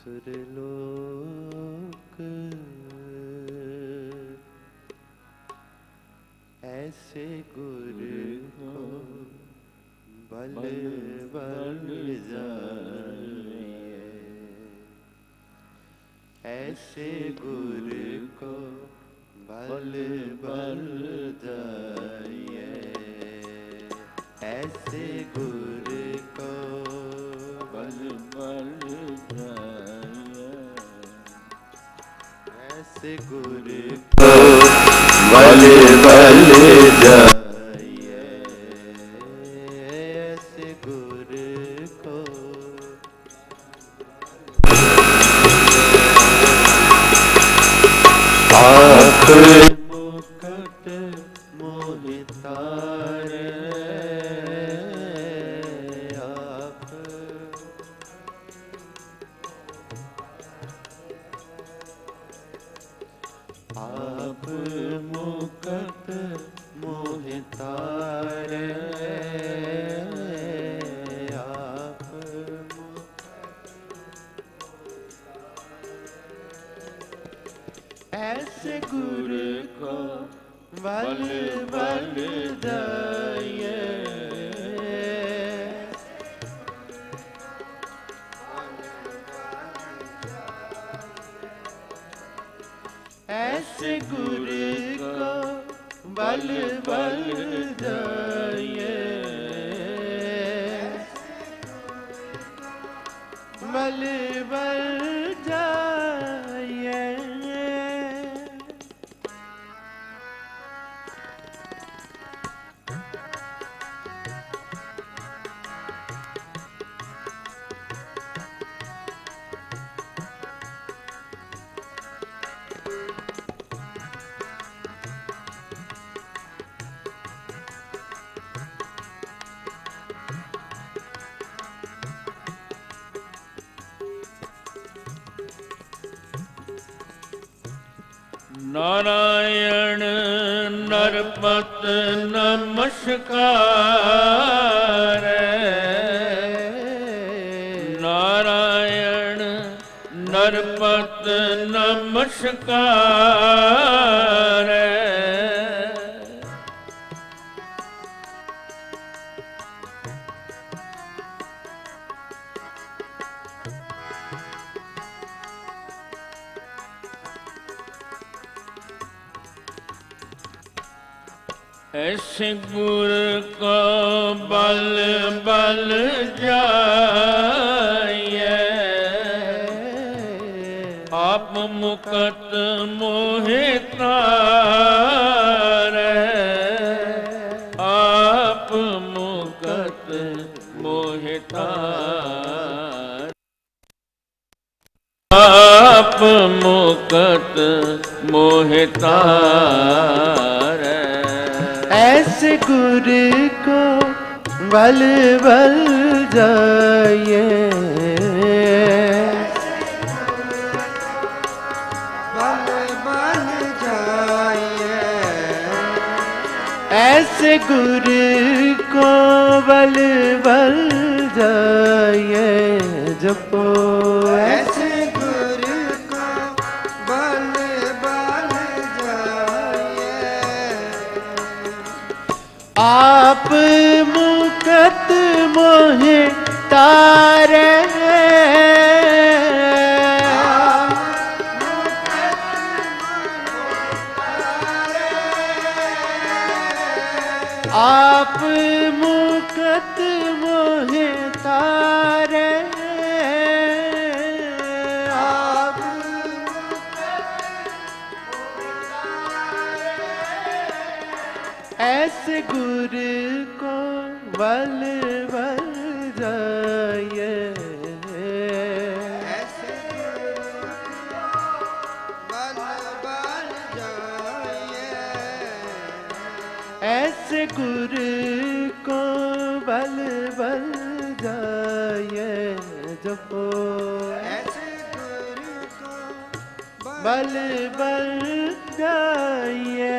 सुरलोक ऐसे गुरु को बल बल जाइए, ऐसे गुरु को बल बल जाइए, ऐसे गुरु को बल बल जाइए, ऐसे गुरु को बल बल जाइए, ऐसे गुरु को आप मुकट मोह तारे, आप मुकट मोह तारे, आप ऐसे गुरु को बल बल जाइए, ऐसे गुरु को बल बल जाइए, बल बल जाइए, नारायण नरपत नमस्कार, नारायण नरपत नमस्कार, ऐसे गुरु को बल बल जाइए, आप मुकट मोह तारे, आप मुकट मोह तारे, आप मुकट मोह तारे, ऐसे गुरु को बल बल जाइए, बल बल जाइए, ऐसे गुरु को बल बल जाइए, जपो ऐसे गुरु को बल बल जाइए, आप मुकट मोह तारे, आप मुकट मोह तारे, आप ऐसे गुरु को बल बल जाइए, ऐसे बल बल जाइए, ऐसे गुरु को बल बल जाइए, जपो ऐसे गुरु को बल बल जाइए,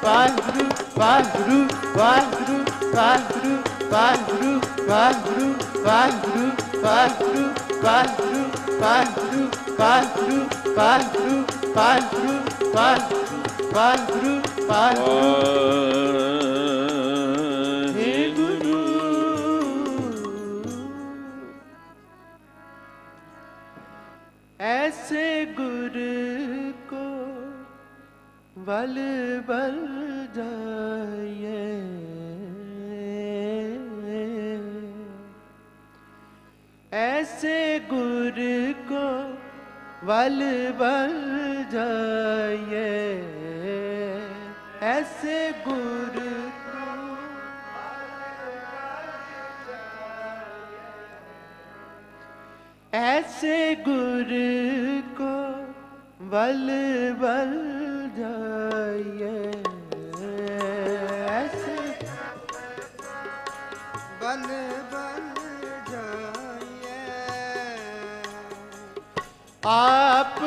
ਵਾਹਿਗੁਰੂ ਵਾਹਿਗੁਰੂ ਵਾਹਿਗੁਰੂ ਵਾਹਿਗੁਰੂ ਵਾਹਿਗੁਰੂ ਵਾਹਿਗੁਰੂ ਵਾਹਿਗੁਰੂ ਵਾਹਿਗੁਰੂ ਵਾਹਿਗੁਰੂ ਵਾਹਿਗੁਰੂ ਵਾਹਿਗੁਰੂ ਵਾਹਿਗੁਰੂ ਵਾਹਿਗੁਰੂ ਵਾਹਿਗੁਰੂ ਵਾਹਿਗੁਰੂ हे गुरु ऐसे गुर को बल बल जाइए ऐसे गुर को बल बल जाइए ऐसे गुर को ऐसे गुर को बल बल जाइए ऐसे बल बल जाइए आप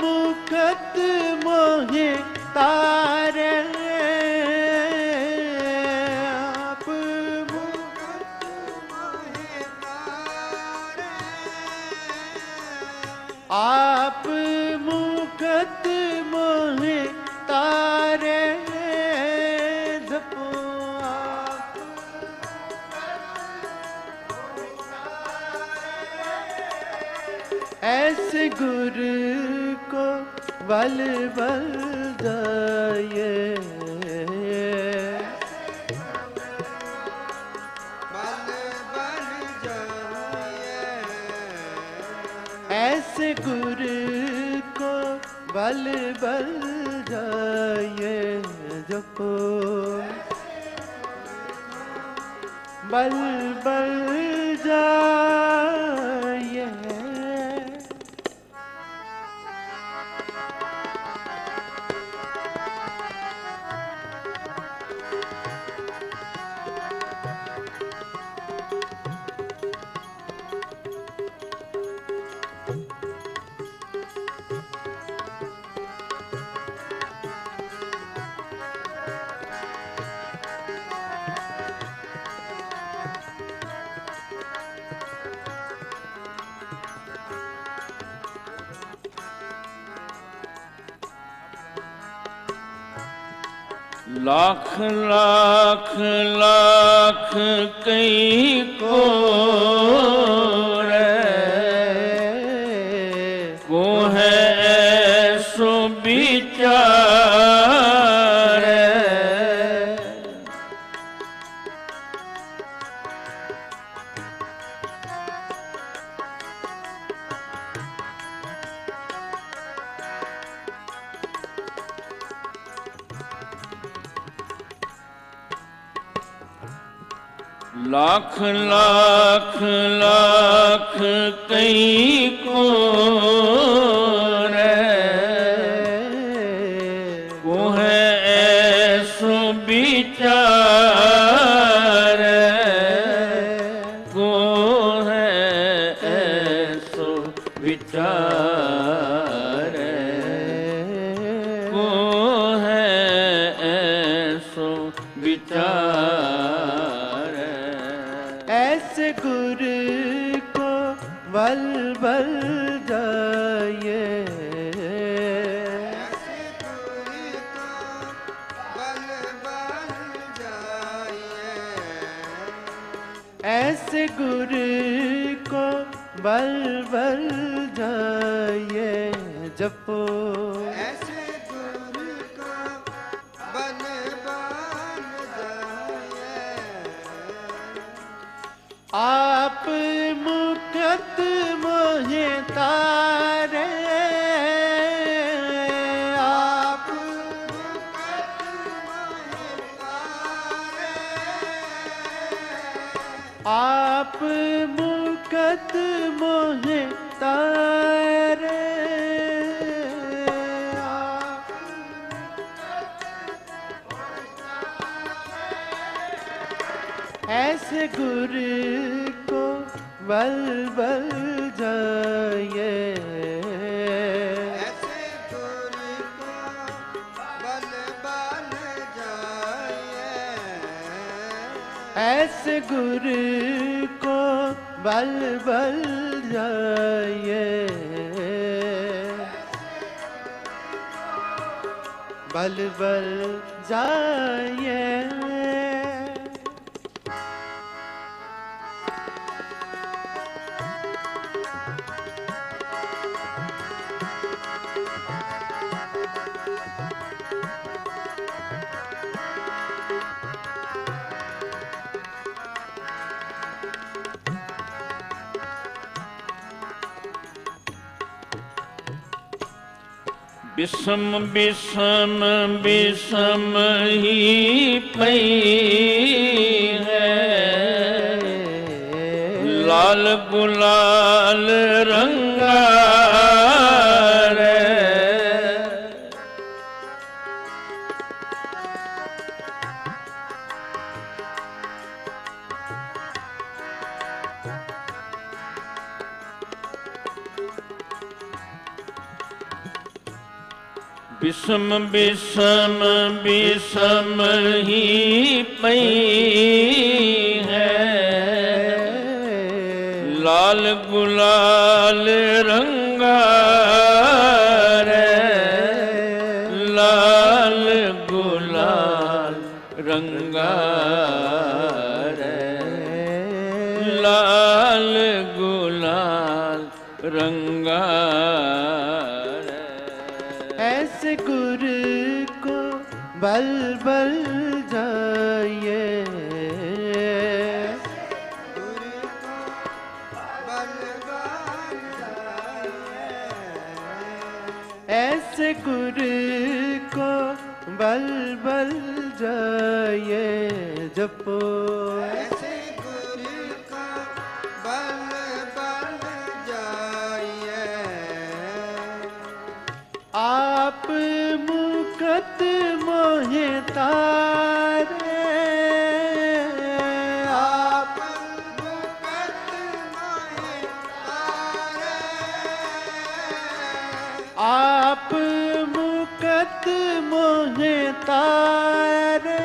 मुकत मोहे तारे आप मुकत मोहे तारे आप मुकत मोहे तारे जपो आप ऐसे गुर को बल बल जाइए बल बल जाइए ऐसे गुर को बल बल जाइए जपो बल बल जाइए लाख लाख लाख कई को को है सो विचार लाख लाख लाख कई को है ऐसो विचार को है ऐसो विचार को है ऐसो विचार ऐसे गुर को बल बल जाइए ऐसे गुर को बल बल जाइए ऐसे गुर को बल बल जाइए जपो ऐसे गुर को बल बल जाइए आप मुकत मोहे तारे आप मुकत मोहे तारे आप मुकत मोहे तारे ऐसे गुर को बल बल जाइए ऐसे गुर को बल बल ऐसे गुरु को बल बल जाइए, बल बल जाइए। बिसम बिसम बिसम ही पई है, लाल गुलाल रंगा रे। बिसम बिसम बिसम ही पई है, लाल गुलाल रंगा रे, लाल गुलाल रंगा रे, लाल गुलाल रंगा। ऐसे गुरु को बल बल जाइए, गुरु को बल बल जाइए। ऐसे गुरु को बल बल जाइए। जपो ऐसे गुरु को बल बल जाइए। आप मुकत मोहे तारे, आप मुकत मोहे तारे। आप मुकत मोहे तारे।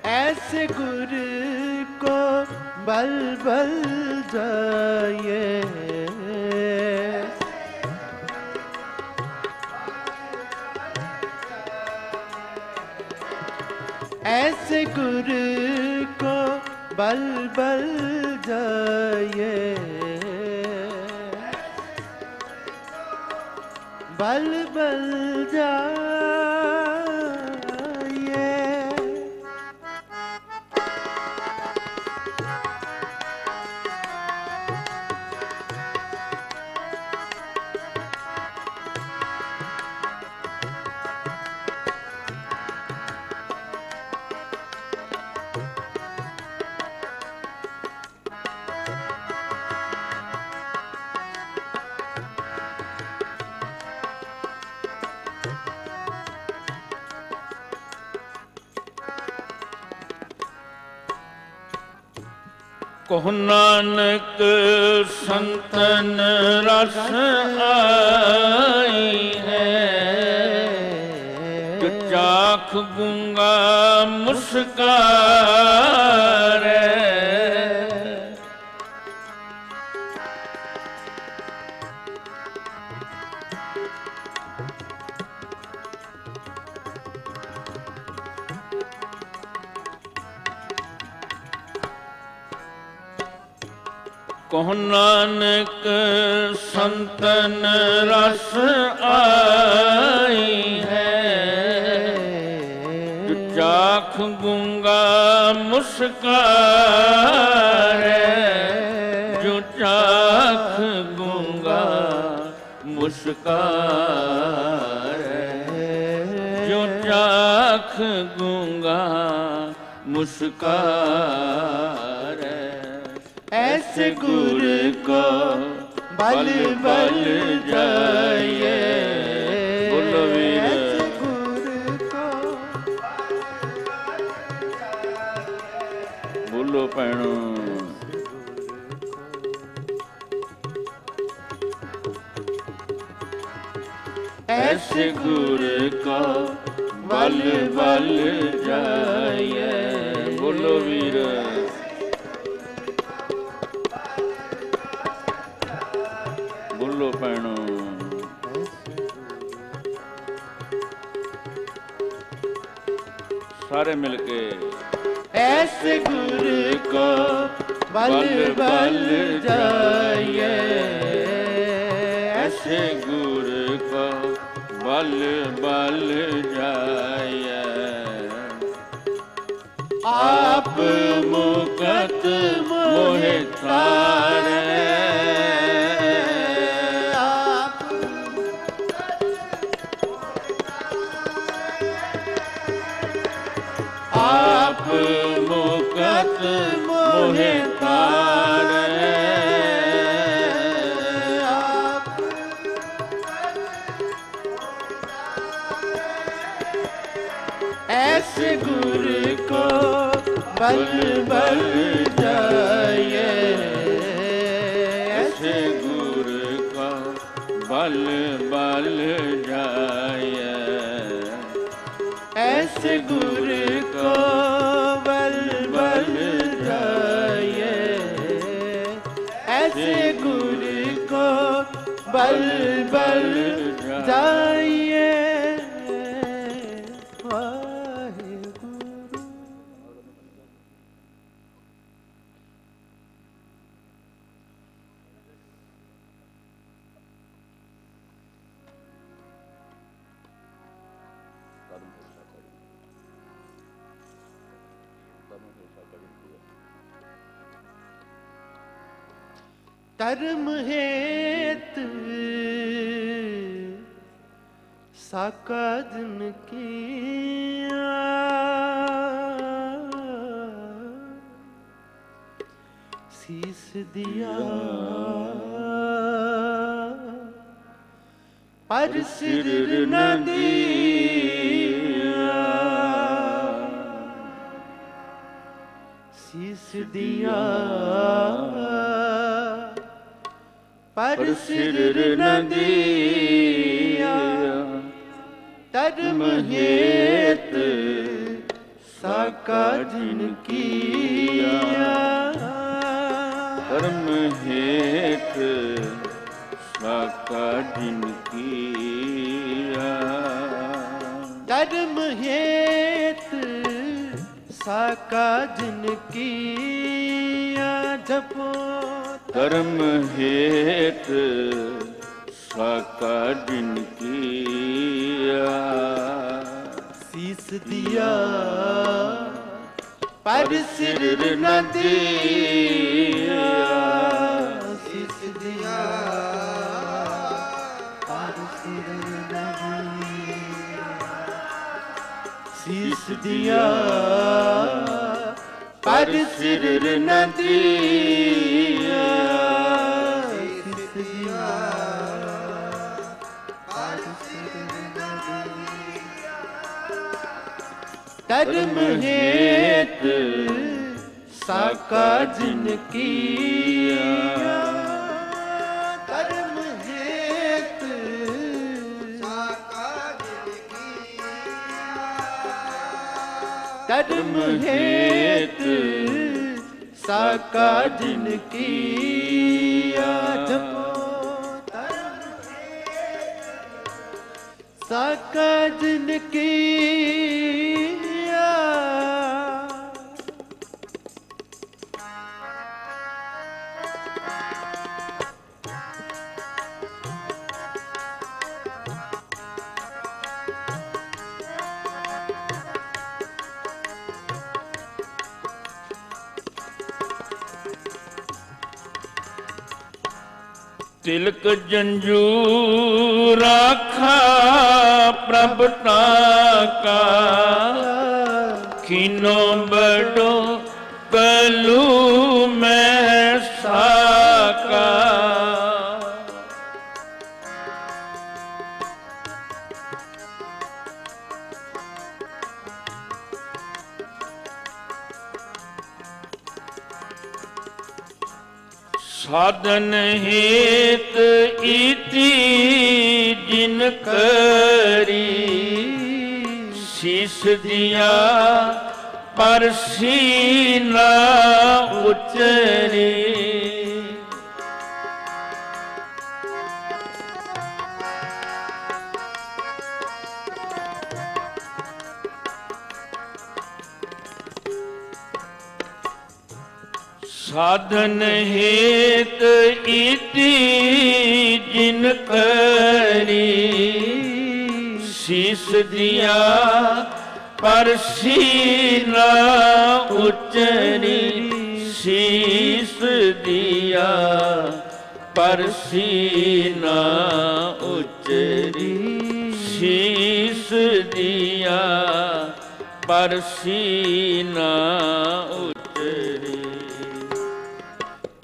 ऐसे गुरु को बल बल जाइए, ऐसे गुरु को बल बल जाइए, बल बल जाइए। कहो नानक संतन रस आई है, जो चाख गूंगा मुस्कारे। कहो नानक संतन रस आई है, जो चाख गूंगा मुस्कारे, जो चाख गूंगा मुस्कारे, जो चाख गूंगा मुस्कारे। ऐसे गुरु को बल बल जाइए, बोलो वीर। ऐसे गुरु को बोलो पैणो। ऐसे गुर को बल बल जाइए। बोलो वीर बोलो भैणो। सारे मिलके ऐसे गुरु को बल बल जाइए। ऐसे गुरु को बल बल जाइए। आप मुकत मोहे तारे। आप मुकत मोहे तारे। ऐसे गुरु को बल बल जाइए। ऐसे गुरु को बल बल जाइए। ऐसे गुरु को बल बल जाइए। ऐसे गुरु को बल बल जाइए। धर्म हेत साका दिन किया। शीस दिया पर सिर न दिया। शीस दिया पर सिर न दिया। धर्म हेत साका जिन किया। धर्म हेत साका जिन किया। धर्म हेत साका जिन किया। जपो धर्म हेत साका जिन किया। शीस दिया पर सिर न दिया। शीस दिया पर सिर न दिया। शीस दिया पर सिर न दिया। शीस दिया पर सिर न दिया। धर्म हेत साका जिन किया। धर्म हेत साका जिन किया। धर्म हेत साका जिन किया। जपो धर्म हेत साका जिन किया। तिलक जंजू राखा प्रभता का। खीनो बड़ो कलू में साका। ਸਾਧਨ ਹੇਤ ਈਤੀ ਜਿਨ ਕਰੀ ਸੀਸ ਦਿਆ ਪਰ ਸੀਨਾ ਉਚਰੀ। ਸਾਧਨ ਹੇਤ ਈਤੀ ਜਿਨ ਕਰੀ ਸੀਸ ਦਿਆ ਪਰ ਸੀਨਾ ਉਚਰੀ। ਸੀਸ ਦਿਆ ਪਰ ਸੀਨਾ ਉਚਰੀ। ਸੀਸ ਦਿਆ ਪਰ ਸੀਨਾ ਉਚਰੀ।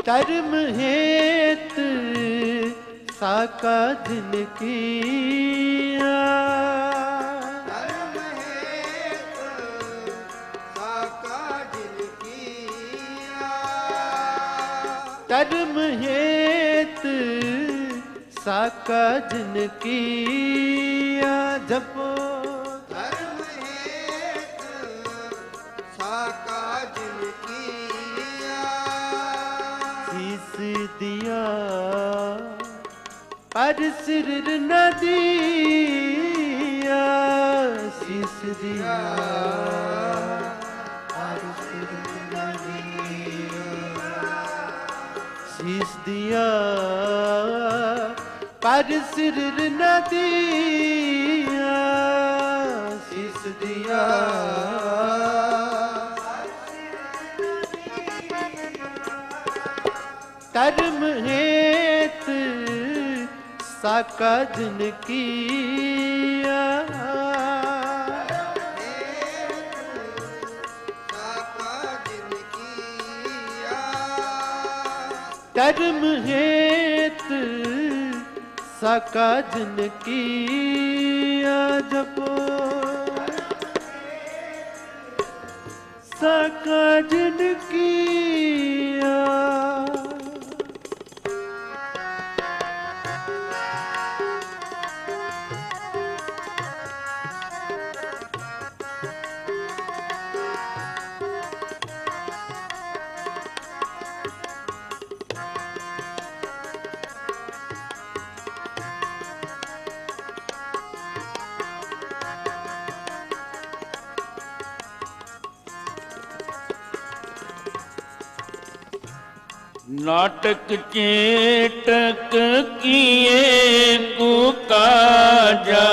धर्म हेत साका जिन किया। धर्म हेत साका जिन किया। धर्म हेत साका जिन किया। जपो धर्म हेत साका जिन किया। शीस दिया पर सिर न दिया। शीस दिया पर सिर न दिया। शीस दिया पर सिर न दिया। शीस दिया धर्म हेत साका जिन किया। धर्म हेत साका जिन किया। जपो साका जिन किया। नाटक चेटक किए कुकाजा।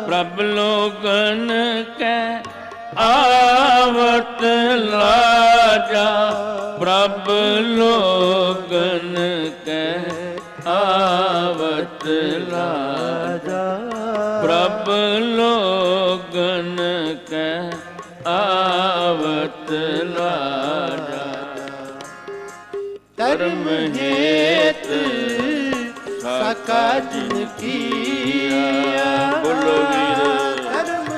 प्रभ लोगन के आवत लाजा। प्रभ लोगन के आवत लाजा। प्रभ लोगन के आवत लाजा। धर्म हेत साका जिन किया। बोलो वीर। धर्म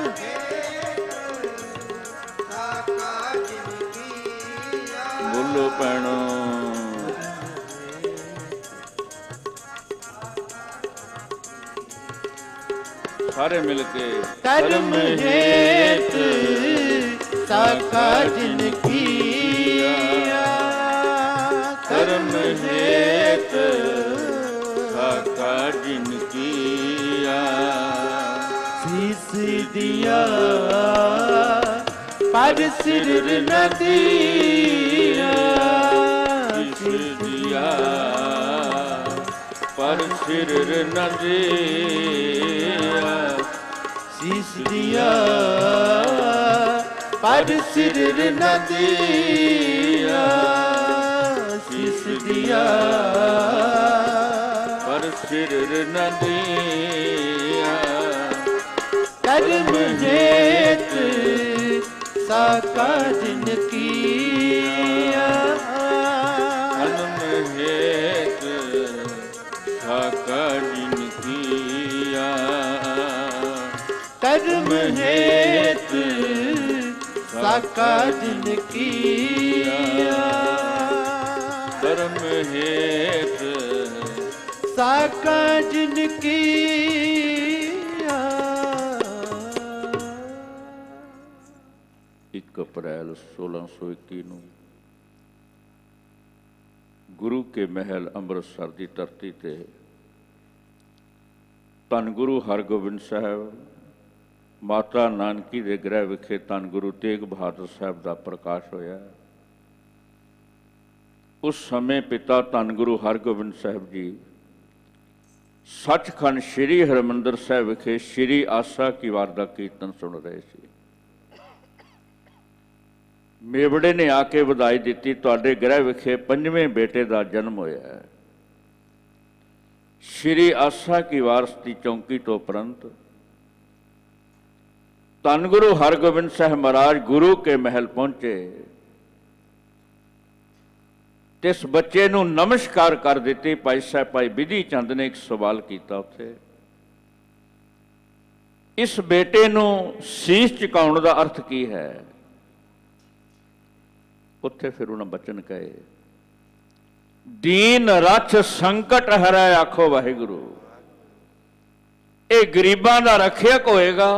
साका जिन किया। बोलो भैनो। सारे मिलके धर्म हेत साका जिन किया। धर्म हेत साका जिन किया। शीस दिया पर सिर न दिया। शीस दिया पर सिर न दिया। शीस दिया पर सिर न दिया। शीस दिया पर सिर न दिया। धर्म हेत साका जिन किया। धर्म हेत साका जिन किया। धर्म हेत साका जिन किया। धर्म हेत साका जिनकी 1 अप्रैल 1621 ਨੂੰ ਗੁਰੂ ਕੇ ਮਹਿਲ ਅੰਮ੍ਰਿਤਸਰ ਦੀ ਧਰਤੀ ਤੇ ਧੰਨ ਗੁਰੂ ਹਰਗੋਬਿੰਦ ਸਾਹਿਬ ਮਾਤਾ ਨਾਨਕੀ ਦੇ ਗ੍ਰਹਿ ਵਿਖੇ ਧੰਨ ਗੁਰੂ ਤੇਗ ਬਹਾਦਰ ਸਾਹਿਬ ਦਾ ਪ੍ਰਕਾਸ਼ ਹੋਇਆ। ਉਸ ਸਮੇਂ ਪਿਤਾ ਧੰਨ ਗੁਰੂ ਹਰਗੋਬਿੰਦ ਸਾਹਿਬ ਜੀ ਸੱਚਖੰਡ ਸ਼੍ਰੀ ਹਰਿਮੰਦਰ ਸਾਹਿਬ ਵਿਖੇ ਸ਼੍ਰੀ ਆਸਾ ਕੀ ਵਾਰ ਦਾ ਕੀਰਤਨ ਸੁਣ ਰਹੇ ਸੀ। ਮੇਵੜੇ ਨੇ ਆ ਕੇ ਵਧਾਈ ਦਿੱਤੀ, ਤੁਹਾਡੇ ਗ੍ਰਹਿ ਵਿਖੇ 5ਵੇਂ ਬੇਟੇ ਦਾ ਜਨਮ ਹੋਇਆ ਹੈ। ਸ਼੍ਰੀ ਆਸਾ ਕੀ ਵਾਰਸ ਦੀ ਚੌਂਕੀ ਤੋਂ ਉਪਰੰਤ ਧੰਨ ਗੁਰੂ ਹਰਗੋਬਿੰਦ ਸਾਹਿਬ ਮਹਾਰਾਜ ਗੁਰੂ ਕੇ ਮਹਿਲ ਪਹੁੰਚੇ ਤੇ ਇਸ ਬੱਚੇ ਨੂੰ ਨਮਸਕਾਰ ਕਰ ਦਿੱਤੀ। ਭਾਈ ਸਾਹਿਬ ਭਾਈ ਵਿਧੀ ਚੰਦ ਨੇ ਇੱਕ ਸਵਾਲ ਕੀਤਾ ਉੱਥੇ, ਇਸ ਬੇਟੇ ਨੂੰ ਸੀਸ ਝੁਕਾਉਣ ਦਾ ਅਰਥ ਕੀ ਹੈ? ਉੱਥੇ ਫਿਰ ਉਹਨਾਂ ਬਚਨ ਕਹੇ, ਦੀਨ ਰਛ ਸੰਕਟ ਹਰੈ ਆਖੋ ਵਾਹਿਗੁਰੂ। ਇਹ ਗਰੀਬਾਂ ਦਾ ਰੱਖਿਅਕ ਹੋਏਗਾ,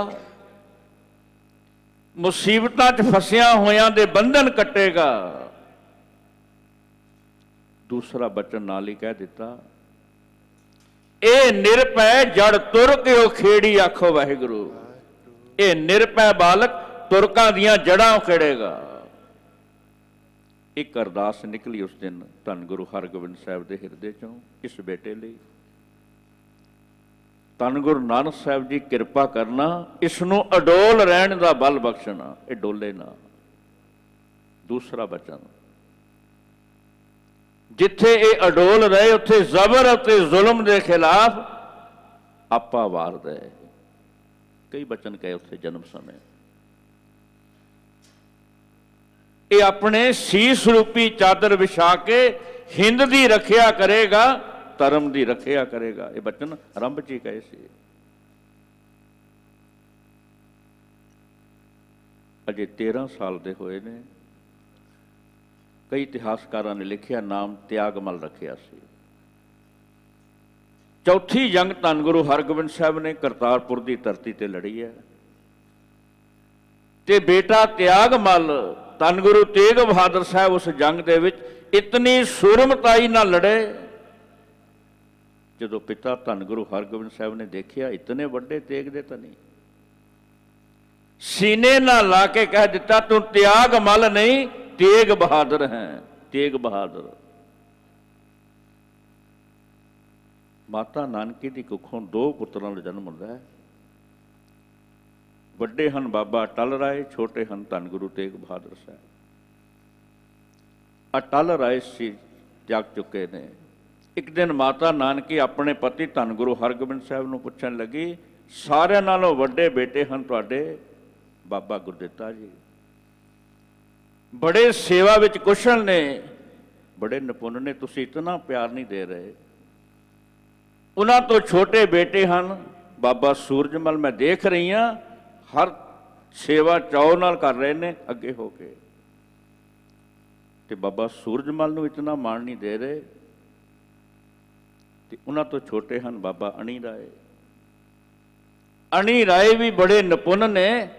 ਮੁਸੀਬਤਾਂ 'ਚ ਫਸਿਆਂ ਹੋਇਆਂ ਦੇ ਬੰਧਨ ਕੱਟੇਗਾ। ਦੂਸਰਾ ਬਚਨ ਨਾਲ ਹੀ ਕਹਿ ਦਿੱਤਾ, ਇਹ ਨਿਰਭੈ ਜੜ ਤੁਰ ਕਿਉ ਖੇੜੀ ਆਖੋ ਵਾਹਿਗੁਰੂ। ਇਹ ਨਿਰਭੈ ਬਾਲਕ ਤੁਰਕਾਂ ਦੀਆਂ ਜੜਾਂ ਖੇੜੇਗਾ। ਇੱਕ ਅਰਦਾਸ ਨਿਕਲੀ ਉਸ ਦਿਨ ਧੰਨ ਗੁਰੂ ਹਰਗੋਬਿੰਦ ਸਾਹਿਬ ਦੇ ਹਿਰਦੇ ਚੋਂ ਇਸ ਬੇਟੇ ਲਈ, ਧੰਨ ਗੁਰੂ ਨਾਨਕ ਸਾਹਿਬ ਜੀ ਕਿਰਪਾ ਕਰਨਾ, ਇਸ ਨੂੰ ਅਡੋਲ ਰਹਿਣ ਦਾ ਬਲ ਬਖਸ਼ਣਾ, ਇਹ ਡੋਲੇ ਨਾ। ਦੂਸਰਾ ਬਚਨ, ਜਿੱਥੇ ਇਹ ਅਡੋਲ ਰਹੇ ਉੱਥੇ ਜ਼ਬਰ ਅਤੇ ਜ਼ੁਲਮ ਦੇ ਖਿਲਾਫ ਆਪਾ ਵਾਰਦਾ ਹੈ। ਕਈ ਬਚਨ ਕਹੇ ਉੱਥੇ ਜਨਮ ਸਮੇਂ, ਇਹ ਆਪਣੇ ਸੀਸ ਰੂਪੀ ਚਾਦਰ ਵਿਛਾ ਕੇ ਹਿੰਦ ਦੀ ਰੱਖਿਆ ਕਰੇਗਾ, ਧਰਮ ਦੀ ਰੱਖਿਆ ਕਰੇਗਾ। ਇਹ ਬਚਨ ਆਰੰਭ 'ਚ ਹੀ ਕਹੇ ਸੀ। ਅਜੇ 13 ਸਾਲ ਦੇ ਹੋਏ ਨੇ। ਕਈ ਇਤਿਹਾਸਕਾਰਾਂ ਨੇ ਲਿਖਿਆ ਨਾਮ ਤਿਆਗਮਲ ਰੱਖਿਆ ਸੀ। ਚੌਥੀ ਜੰਗ ਧੰਨ ਗੁਰੂ ਹਰਗੋਬਿੰਦ ਸਾਹਿਬ ਨੇ ਕਰਤਾਰਪੁਰ ਦੀ ਧਰਤੀ ਤੇ ਲੜੀ ਹੈ ਤੇ ਬੇਟਾ ਤਿਆਗਮਲ ਧੰਨ ਗੁਰੂ ਤੇਗ ਬਹਾਦਰ ਸਾਹਿਬ ਉਸ ਜੰਗ ਦੇ ਵਿੱਚ ਇਤਨੀ ਸੂਰਮਤਾਈ ਨਾਲ ਲੜੇ, ਜਦੋਂ ਪਿਤਾ ਧੰਨ ਗੁਰੂ ਹਰਗੋਬਿੰਦ ਸਾਹਿਬ ਨੇ ਦੇਖਿਆ ਇਤਨੇ ਵੱਡੇ ਤੇਗ ਦੇ ਤਾਂ ਨਹੀਂ, ਸੀਨੇ ਨਾਲ ਲਾ ਕੇ ਕਹਿ ਦਿੱਤਾ, ਤੂੰ ਤਿਆਗਮਲ ਨਹੀਂ ਤੇਗ ਬਹਾਦਰ ਹੈ। ਤੇਗ ਬਹਾਦਰ ਮਾਤਾ ਨਾਨਕੀ ਦੀ ਕੁੱਖੋਂ 2 ਪੁੱਤਰਾਂ ਦਾ ਜਨਮ ਹੁੰਦਾ ਹੈ। ਵੱਡੇ ਹਨ ਬਾਬਾ ਅਟਲ ਰਾਏ, ਛੋਟੇ ਹਨ ਧੰਨ ਗੁਰੂ ਤੇਗ ਬਹਾਦਰ ਸਾਹਿਬ। ਅਟਲ ਰਾਏ ਸੀ ਤਿਆਗ ਚੁੱਕੇ ਨੇ। ਇੱਕ ਦਿਨ ਮਾਤਾ ਨਾਨਕੀ ਆਪਣੇ ਪਤੀ ਧੰਨ ਗੁਰੂ ਹਰਗੋਬਿੰਦ ਸਾਹਿਬ ਨੂੰ ਪੁੱਛਣ ਲੱਗੀ, ਸਾਰਿਆਂ ਨਾਲੋਂ ਵੱਡੇ ਬੇਟੇ ਹਨ ਤੁਹਾਡੇ ਬਾਬਾ ਗੁਰਦਿੱਤਾ ਜੀ, ਬੜੇ ਸੇਵਾ ਵਿੱਚ ਕੁਸ਼ਲ ਨੇ, ਬੜੇ ਨਿਪੁੰਨ ਨੇ, ਤੁਸੀਂ ਇਤਨਾ ਪਿਆਰ ਨਹੀਂ ਦੇ ਰਹੇ। ਉਹਨਾਂ ਤੋਂ ਛੋਟੇ ਬੇਟੇ ਹਨ ਬਾਬਾ ਸੂਰਜਮਲ, ਮੈਂ ਦੇਖ ਰਹੀ ਹਾਂ ਹਰ ਸੇਵਾ ਚਾਅ ਨਾਲ ਕਰ ਰਹੇ ਨੇ ਅੱਗੇ ਹੋ ਕੇ, ਤੇ ਬਾਬਾ ਸੂਰਜਮਲ ਨੂੰ ਇਤਨਾ ਮਾਣ ਨਹੀਂ ਦੇ ਰਹੇ। ਤੇ ਉਹਨਾਂ ਤੋਂ ਛੋਟੇ ਹਨ ਬਾਬਾ ਅਣੀ ਰਾਏ। ਅਣੀ ਰਾਏ ਵੀ ਬੜੇ ਨਿਪੁੰਨ ਨੇ,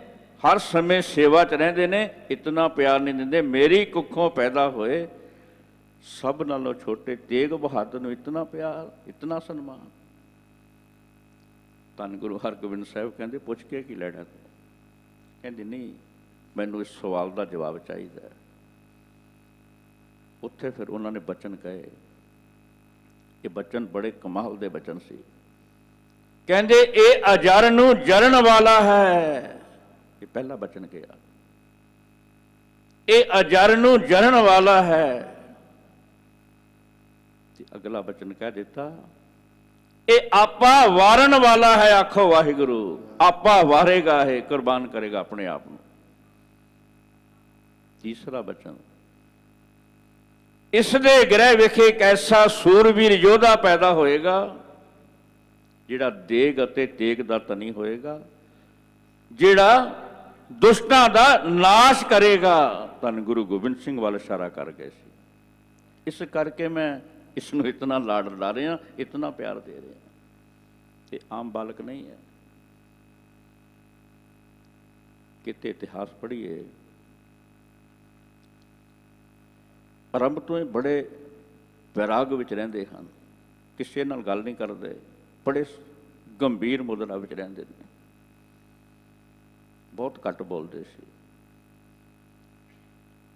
ਹਰ ਸਮੇਂ ਸੇਵਾ 'ਚ ਰਹਿੰਦੇ ਨੇ, ਇਤਨਾ ਪਿਆਰ ਨਹੀਂ ਦਿੰਦੇ। ਮੇਰੀ ਕੁੱਖੋਂ ਪੈਦਾ ਹੋਏ ਸਭ ਨਾਲੋਂ ਛੋਟੇ ਤੇਗ ਬਹਾਦਰ ਨੂੰ ਇਤਨਾ ਪਿਆਰ, ਇਤਨਾ ਸਨਮਾਨ। ਧੰਨ ਗੁਰੂ ਹਰਗੋਬਿੰਦ ਸਾਹਿਬ ਕਹਿੰਦੇ, ਪੁੱਛ ਕੇ ਕੀ ਲੈਣਾ ਤੂੰ? ਕਹਿੰਦੀ ਨਹੀਂ, ਮੈਨੂੰ ਇਸ ਸਵਾਲ ਦਾ ਜਵਾਬ ਚਾਹੀਦਾ। ਉੱਥੇ ਫਿਰ ਉਹਨਾਂ ਨੇ ਬਚਨ ਕਹੇ, ਇਹ ਬਚਨ ਬੜੇ ਕਮਾਲ ਦੇ ਬਚਨ ਸੀ। ਕਹਿੰਦੇ ਇਹ ਅਜਰ ਨੂੰ ਜਰਨ ਵਾਲਾ ਹੈ। ਇਹ ਪਹਿਲਾ ਬਚਨ ਕਿਹਾ, ਇਹ ਅਜਰ ਨੂੰ ਜਰਨ ਵਾਲਾ ਹੈ। ਤੇ ਅਗਲਾ ਬਚਨ ਕਹਿ ਦਿੱਤਾ, ਇਹ ਆਪਾ ਵਾਰਨ ਵਾਲਾ ਹੈ ਆਖੋ ਵਾਹਿਗੁਰੂ। ਆਪਾ ਵਾਰੇਗਾ, ਇਹ ਕੁਰਬਾਨ ਕਰੇਗਾ ਆਪਣੇ ਆਪ ਨੂੰ। ਤੀਸਰਾ ਬਚਨ, ਇਸ ਦੇ ਗ੍ਰਹਿ ਵਿਖੇ ਇੱਕ ਐਸਾ ਸੂਰਬੀਰ ਯੋਧਾ ਪੈਦਾ ਹੋਏਗਾ ਜਿਹੜਾ ਦੇਗ ਅਤੇ ਤੇਗ ਦਾ ਧਨੀ ਹੋਏਗਾ, ਜਿਹੜਾ ਦੁਸ਼ਟਾਂ ਦਾ ਨਾਸ਼ ਕਰੇਗਾ। ਧੰਨ ਗੁਰੂ ਗੋਬਿੰਦ ਸਿੰਘ ਵੱਲ ਇਸ਼ਾਰਾ ਕਰ ਗਏ ਸੀ। इस करके मैं इसनों इतना लाड ला रहा, इतना प्यार दे रहा। ये आम बालक नहीं है। किते इतिहास पढ़िए, आरंभ तो ही बड़े वैराग विच रहिंदे हन, किसी नाल गल नहीं करते, बड़े गंभीर मुद्रा विच रहिंदे ने, बहुत घट बोलते सी।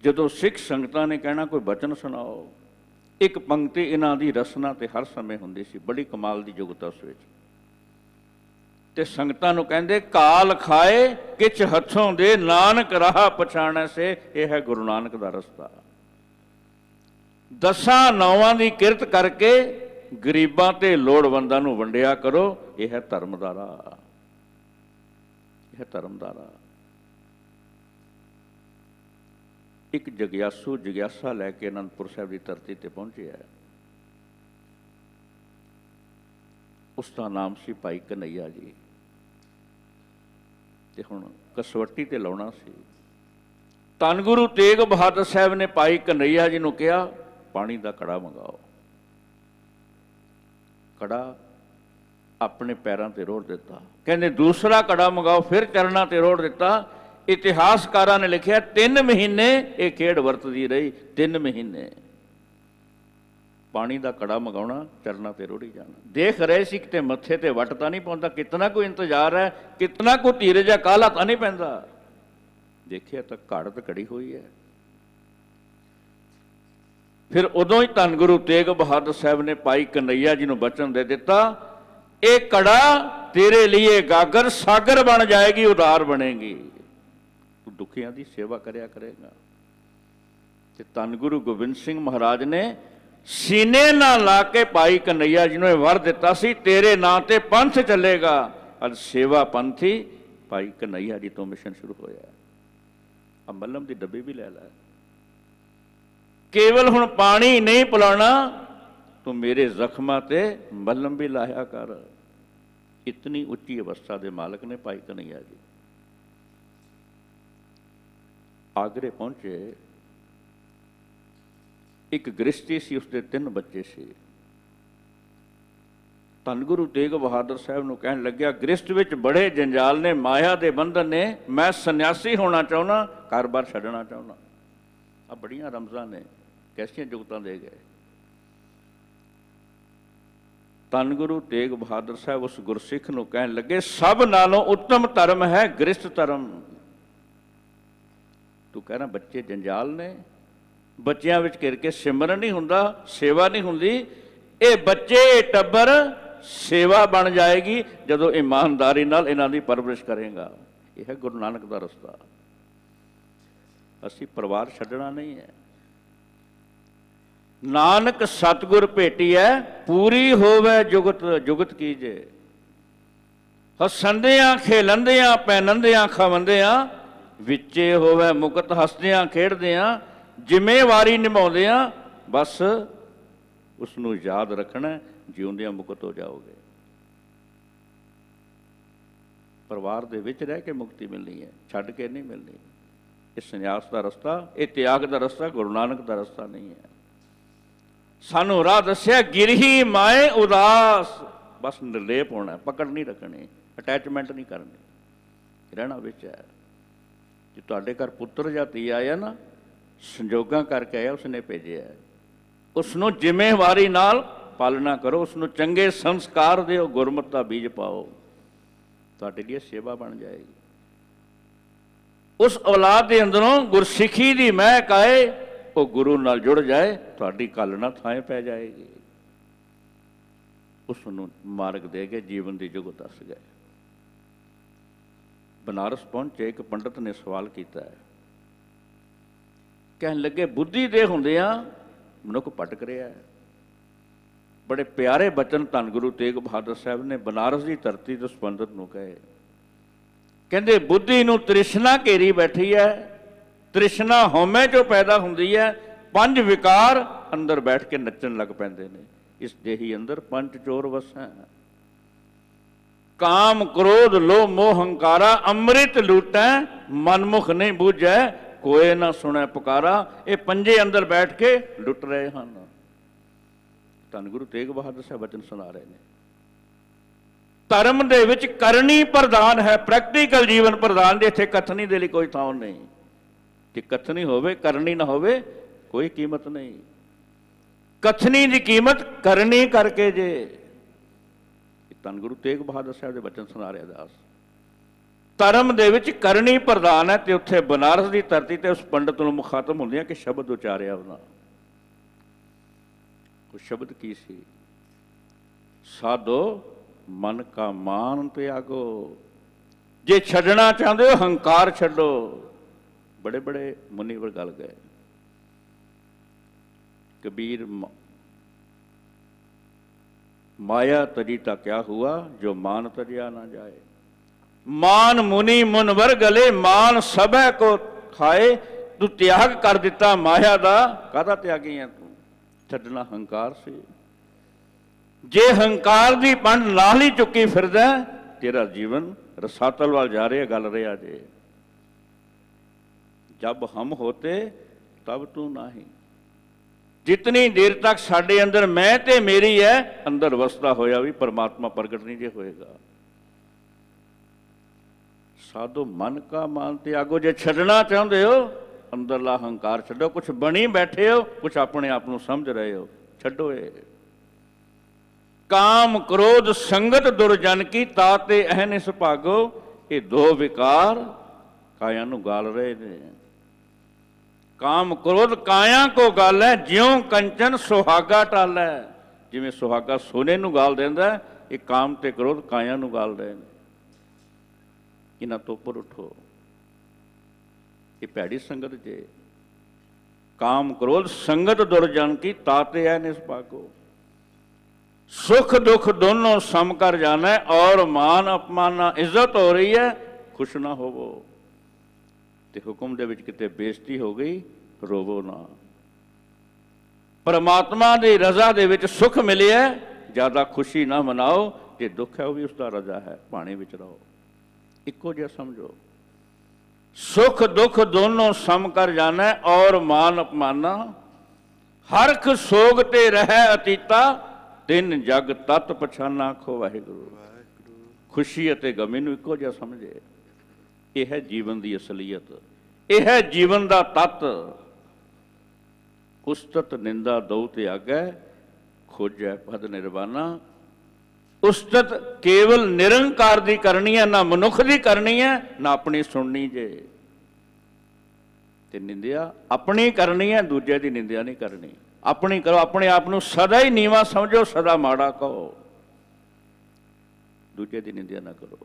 जदों सिख संगतां ने कहना कोई बचन सुनाओ, एक पंक्ति इन्हां दी रसना ते हर समय हुंदी सी, बड़ी कमाल दी जुगत उस विच। ते संगतां नूं कहंदे काल खाए किछ हथों दे, नानक राह पछाणै से, यह है गुरु नानक दा रस्ता। दसां नौवां दी किरत करके गरीबां ते लोड़वंदां नूं वंडिया करो, यह है धर्म दा राह, यह धर्म दा राह। एक जग्यासू जग्यासा लैके आनंदपुर साहिब की धरती ते पहुंचे है, उसका नाम सी भाई कन्हैया जी। ते हुण कसवट्टी ते लाउणा सी। धन गुरु तेग बहादुर साहब ने भाई कन्हैया जी नूं कहा पानी का कड़ा मंगाओ। कड़ा अपने पैरों ते रोड़ दिता, कहते दूसरा कड़ा मंगाओ, फिर चरणों ते रोड़ दिता। इतिहासकारां ने लिखा 3 महीने ये खेड वरतदी रही, 3 महीने पानी का कड़ा मंगाउणा, चरणों ते रोड़ी जाना। देख रहे सी किते मत्थे ते वट तां नहीं पाउंदा, कितना कोई इंतजार है, कितना कोई धीरज है, काला तां नहीं पैंदा। देखिया तो घड़ तो कड़ी हुई है। फिर उदों ही धन गुरु तेग बहादुर साहब ने भाई कन्हैया जी नूं वचन दे दिता, एक कड़ा तेरे लिए गागर सागर बन जाएगी, उदार बनेगी, तू दुखियां की सेवा करया करेगा। ते धन गुरु गोबिंद सिंह महाराज ने सीने ना ला के भाई कन्हैया जी ने वर दिता सी, तेरे नां ते पंथ चलेगा। अज सेवा पंथी भाई कन्हैया जी तो मिशन शुरू होया। अब मलम की डब्बी भी ले ला, केवल हुण पानी नहीं पिलाना, तो मेरे जख्मां ते मलम भी लाया कर। इतनी उच्ची अवस्था के मालक ने भाई कन्हैया जी। आगरे पहुंचे, एक गृहस्थी सी, उसके 3 बच्चे से। धन गुरु तेग बहादुर साहब नूं कहन लग्या, गृहस्थ विच बड़े जंजाल ने, माया के बंधन ने, मैं सन्यासी होना चाहना, कारोबार छड्डना चाहना। अब बड़ियां रमज़ां ने, कैसियां जुगतां दे गए। धन गुरु तेग बहादुर साहब उस गुरसिख नूं कहन लगे, सब नालों उत्तम धर्म है गृहस्थ धर्म। तू कहना बच्चे जंजाल ने, बच्चों विच घिर के सिमरन नहीं हुंदा, सेवा नहीं हुंदी। ये बच्चे टब्बर सेवा बन जाएगी जदों ईमानदारी नाल इन्हां दी परवरिश करेगा। यह है गुरु नानक दा रस्ता। असीं परिवार छड्डना नहीं है। नानक सतगुर भेटी है, पूरी होवे जुगत जुगत कीजे। हसंदियां खेलंदियां पैनंदियां खवंदियां, विचे होवे मुकत हसदियां खेडदियां, जिम्मेवारी निभाउंदियां, बस उसनूं याद रखना, जिउंदियां मुकत हो जाओगे। परिवार दे विच रह के मुक्ति मिलनी है, छड्ड के नहीं मिलनी। ये संन्यास का रस्ता, ये त्याग का रस्ता, गुरु नानक का रस्ता नहीं है। सानू राह दस्या गिरही माए उदास, बस निर्लेप होना, पकड़ नहीं रखनी, अटैचमेंट नहीं करनी, रहना विच है। जो तुहाडे घर पुत्र या धी आया ना, संजोगां करके आया, उसने भेजे है, उसनों जिम्मेवारी नाल पालना करो, उसनों चंगे संस्कार दिओ, गुरमत का बीज पाओ, तुहाडे लिए सेवा बन जाएगी। उस औलाद के अंदरों गुरसिखी की महक आए, वो गुरु नाल जुड़ जाए, तुहाडी कल ना थाएं पै जाएगी। उसनूं मार्ग दे गए, जीवन की जुगत दस गए। बनारस पहुंचे, एक पंडित ने सवाल किया है, कहन लगे बुद्धि दे हुंदियां मनुख भटक रहा है। बड़े प्यारे बचन धन गुरु तेग बहादुर साहब ने बनारस की धरती तो संबंधित नूं कहे। कहंदे बुद्धि नूं तृष्णा घेरी बैठी है, तृष्णा हौमे चों पैदा हुंदी है, 5 विकार अंदर बैठ के नचन लग पैंदे ने। इस देही अंदर 5 चोर वसै, काम क्रोध लोभ मोह हंकारा, अमृत लूटै मनमुख नहीं बूझै, कोई ना सुने पुकारा। ये पंजे अंदर बैठ के लुट रहे हैं। धन गुरु तेग बहादुर साहब वचन सुना रहे हैं। धर्म दे विच करनी प्रधान है, प्रैक्टिकल जीवन प्रधान। इत्थे कथनी दे लई कोई थां नहीं। कि कथनी होवे करनी ना होवे कोई कीमत नहीं। कथनी की कीमत करनी करके जे। धन गुरु तेग बहादुर साहब के वचन सुना रहे दास। धर्म दे विच करनी प्रधान है। तो उत्थे बनारस की धरती ते उस पंडित नूं मुखातब होंदियां कि शब्द उचारिया उन्हां। वो शब्द की सी? साधो मन का मान त्यागो। जे छड्डना चाहते हो हंकार छड्डो। बड़े बड़े मुनिवर गल गए। कबीर माया तजी ता क्या हुआ जो मान तजिया ना जाए। मान मुनि मुनवर गले मान सबे को खाए। तू त्याग कर दिता माया दा, काहदा त्यागी है तू? छड्डना हंकार से। जे हंकार दी पंड नाल ही चुकी फिरदा तेरा जीवन रसातल वाल जा रहा गल रहा जे। जब हम होते तब तू नाही। जितनी देर तक साडे अंदर मैं ते मेरी है अंदर वसदा होया भी परमात्मा प्रगट नहीं जे होएगा। साधो मन का मान त्यागो। जे छड्डना चाहते हो अंदरला हंकार छड्डो। कुछ बनी बैठे हो, कुछ अपने आप को समझ रहे हो, छड्डो ये। काम क्रोध संगत दुर्जन की ताते अहनिस भागो। ये दो विकार काया नूं गाल रहे ने। काम क्रोध काया को गल है। ज्यों कंचन सुहागा टाल है। जिवें सुहागा सोने नूं गाल देंदा, ये काम ते क्रोध काया नूं गाल रहे ने। इन्हां तो उपर उठो। ये भैड़ी संगत जे। काम क्रोध संगत दुर्जन की ताते है निष्पागो। सुख दुख दोनों सम कर जाना है। और मान अपमान इज्जत हो रही है, खुश ना होवो। ते हुक्म दे विच किते बेइज्जती हो गई, रोवो ना। परमात्मा दी रजा दे विच सुख मिले है, ज्यादा खुशी ना मनाओ। जे दुख है वह भी उसका रजा है, पानी विच रहो। इको जिहा समझो। सुख दुख दोनों सम कर जाना है। और मान अपमाना हरख सोग ते रह अतीता। तिन जग तत पछाना आखो वाहिगुरू। खुशी अते गमी नूं इको जिहा समझे। यह है जीवन की असलीयत। यह है जीवन का तत्त। उस्तत निंदा दऊ त्यागै खोजै पद निर्वाणा। उस्तत केवल निरंकार की करनी है, ना मनुख की करनी है, ना अपनी सुननी जे। ते निंदिया अपनी करनी है, दूजे की निंदिया नहीं करनी। अपनी करो। अपने आप को सदा ही नीवा समझो, सदा माड़ा कहो। दूजे की निंदिया ना करो।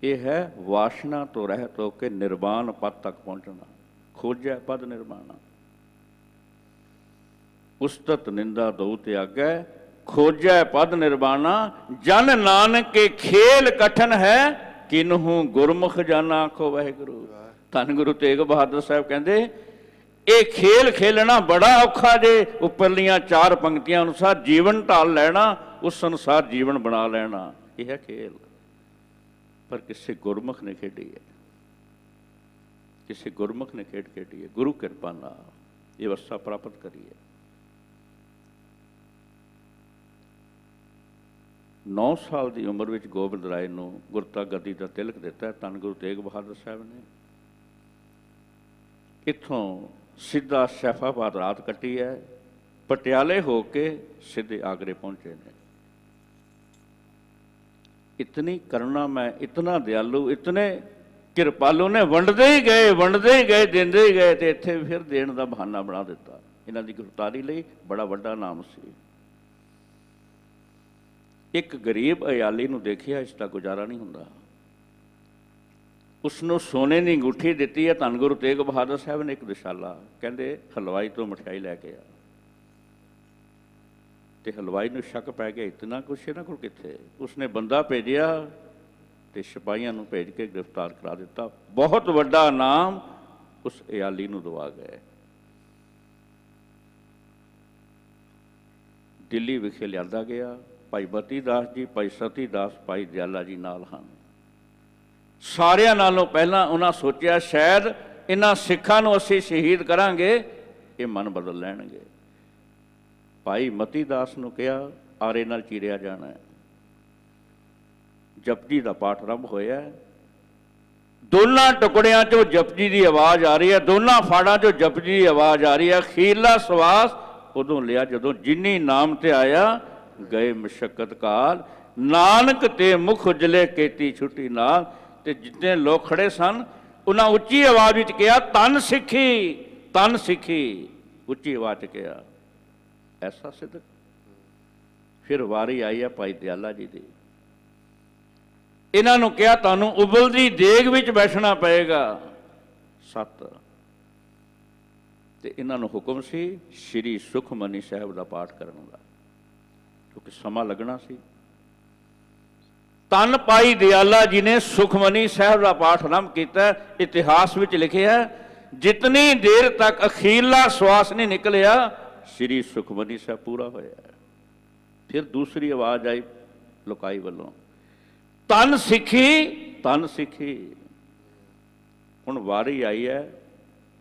यह है वासना तो रहत होकर निर्वाण पद तक पहुंचना। खोजै पद निर्वाणा। उस्तत निंदा दऊ त्यागै खोजै पद निर्वाणा। जन नानक के खेल कठन है, किन्हू गुरमुख जाना आखो वाहिगुरू। धन गुरु तेग बहादुर साहब कहते ये खेल खेलना बड़ा औखा जे। उपरलियां चार पंक्तियां अनुसार जीवन ढाल लेना, उस अनुसार जीवन बना लेना, यह है खेल। पर किसी गुरमुख ने खेडी है, किसी गुरमुख ने खेड खेडी है। गुरु कृपा नाल ये अवस्था प्राप्त करी है। 9 साल की उम्र में गोबिंद राय नूं गुरता गद्दी का तिलक दिता है धन गुरु तेग बहादुर साहब ने। इत्थों सीधा सैफाबाद रात कट्टी है, पटियाले होके सीधे आगरे पहुंचे ने। इतनी करुणा मैं, इतना दयालु, इतने कृपालु ने वंडते ही गए देंदे ही गए। तो इत्थे फिर देण दा बहाना बना दिता। इन्हां दी गिरफ्तारी लई बड़ा वड्डा नाम सी। एक गरीब अयाली नूं देखिया इसका गुजारा नहीं हुंदा। उसनों सोने की अंगूठी दी है। धन गुरु तेग बहादुर साहब ने एक दिशाला कहते हलवाई तो मिठाई लैके आ। तो हलवाई नूं शक पै गया इतना कुछ इन्हां कोल कित्थे। उसने बंदा भेजिया तो सिपाहियों नूं भेज के गिरफ्तार करा दिता। बहुत वड्डा नाम उस अयाली नूं दवा गए। दिल्ली विखे लिया गया। भाई बती दास जी, भाई सती दास, भाई दयाला जी नाल हन। ਸਾਰਿਆਂ ਨਾਲੋਂ ਪਹਿਲਾਂ ਉਹਨਾਂ ਸੋਚਿਆ ਸ਼ਾਇਦ ਇਹਨਾਂ ਸਿੱਖਾਂ ਨੂੰ ਅਸੀਂ ਸ਼ਹੀਦ ਕਰਾਂਗੇ, ਇਹ ਮਨ ਬਦਲ ਲੈਣਗੇ। ਭਾਈ ਮਤੀ ਦਾਸ ਨੂੰ ਕਿਹਾ ਆਰੇ ਨਾਲ ਚੀਰਿਆ ਜਾਣਾ ਹੈ। ਜਪਜੀ ਦਾ ਪਾਠ ਆਰੰਭ ਹੋਇਆ। ਦੋਨਾਂ ਟੁਕੜਿਆਂ 'ਚੋਂ ਜਪਜੀ ਦੀ ਆਵਾਜ਼ ਆ ਰਹੀ ਹੈ, ਦੋਨਾਂ ਫਾੜਾਂ 'ਚੋਂ ਜਪਜੀ ਦੀ ਆਵਾਜ਼ ਆ ਰਹੀ ਹੈ। ਅਖੀਰਲਾ ਸਵਾਸ ਉਦੋਂ ਲਿਆ ਜਦੋਂ ਜਿਨੀ ਨਾਮ ਤੇ ਆਇਆ ਗਏ ਮੁਸ਼ੱਕਤ ਕਾਲ, ਨਾਨਕ ਤੇ ਮੁਖ ਉਜਲੇ ਕੀਤੀ ਛੁੱਟੀ ਨਾਲ। ਤੇ ਜਿੰਨੇ ਲੋਕ ਖੜੇ ਸਨ ਉਹਨਾਂ ਉੱਚੀ ਆਵਾਜ਼ ਵਿੱਚ ਕਿਹਾ ਧੰਨ ਸਿੱਖੀ, ਧੰਨ ਸਿੱਖੀ, ਉੱਚੀ ਆਵਾਜ਼ 'ਚ ਕਿਹਾ। ਐਸਾ ਸਿੱਧਕ। ਫਿਰ ਵਾਰੀ ਆਈ ਹੈ ਭਾਈ ਦਿਆਲਾ ਜੀ ਦੀ। ਇਹਨਾਂ ਨੂੰ ਕਿਹਾ ਤੁਹਾਨੂੰ ਉਬਲਦੀ ਦੇਗ ਵਿੱਚ ਬੈਠਣਾ ਪਏਗਾ। ਸੱਤ। ਤੇ ਇਹਨਾਂ ਨੂੰ ਹੁਕਮ ਸੀ ਸ਼੍ਰੀ ਸੁਖਮਨੀ ਸਾਹਿਬ ਦਾ ਪਾਠ ਕਰਨ ਦਾ, ਕਿਉਂਕਿ ਸਮਾਂ ਲੱਗਣਾ ਸੀ। ਧੰਨ ਭਾਈ ਦਿਆਲਾ ਜੀ ਨੇ ਸੁਖਮਨੀ ਸਾਹਿਬ ਦਾ ਪਾਠ ਆਰੰਭ ਕੀਤਾ। ਇਤਿਹਾਸ ਵਿੱਚ ਲਿਖਿਆ ਜਿਤਨੀ ਦੇਰ ਤੱਕ ਅਖੀਰਲਾ ਸਵਾਸ ਨਹੀਂ ਨਿਕਲਿਆ ਸ਼੍ਰੀ ਸੁਖਮਨੀ ਸਾਹਿਬ ਪੂਰਾ ਹੋਇਆ। ਫਿਰ ਦੂਸਰੀ ਆਵਾਜ਼ ਆਈ ਲੋਕਾਈ ਵੱਲੋਂ, ਧੰਨ ਸਿੱਖੀ, ਧੰਨ ਸਿੱਖੀ। ਹੁਣ ਵਾਰੀ ਆਈ ਹੈ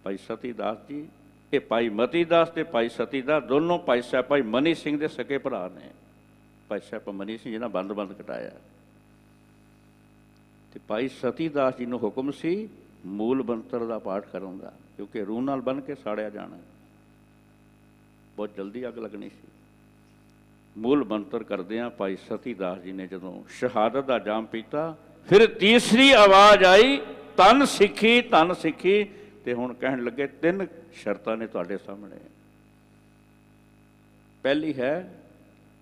ਭਾਈ ਸਤੀ ਦਾਸ ਜੀ। ਇਹ ਭਾਈ ਮਤੀ ਦਾਸ ਤੇ ਭਾਈ ਸਤੀ ਦਾਸ ਦੋਨੋਂ ਭਾਈ ਸਾਹਿਬ ਭਾਈ ਮਨੀ ਸਿੰਘ ਦੇ ਸਕੇ ਭਰਾ ਨੇ। ਭਾਈ ਸਾਹਿਬ ਮਨੀ ਸਿੰਘ ਜਿਹਨਾਂ ਬੰਦ ਕਟਾਇਆ। ਤੇ ਭਾਈ ਸਤੀ ਦਾਸ ਜੀ ਨੂੰ ਹੁਕਮ ਸੀ ਮੂਲ ਮੰਤਰ ਦਾ ਪਾਠ ਕਰਨ ਦਾ, ਕਿਉਂਕਿ ਰੂਹ ਨਾਲ ਬੰਨ ਕੇ ਸਾੜਿਆ ਜਾਣਾ, ਬਹੁਤ ਜਲਦੀ ਅੱਗ ਲੱਗਣੀ ਸੀ। ਮੂਲ ਮੰਤਰ ਕਰਦਿਆਂ ਭਾਈ ਸਤੀ ਦਾਸ ਜੀ ਨੇ ਜਦੋਂ ਸ਼ਹਾਦਤ ਦਾ ਜਾਮ ਪੀਤਾ, ਫਿਰ ਤੀਸਰੀ ਆਵਾਜ਼ ਆਈ ਧੰਨ ਸਿੱਖੀ, ਧੰਨ ਸਿੱਖੀ। ਤੇ ਹੁਣ ਕਹਿਣ ਲੱਗੇ ਤਿੰਨ ਸ਼ਰਤਾਂ ਨੇ ਤੁਹਾਡੇ ਸਾਹਮਣੇ। ਪਹਿਲੀ ਹੈ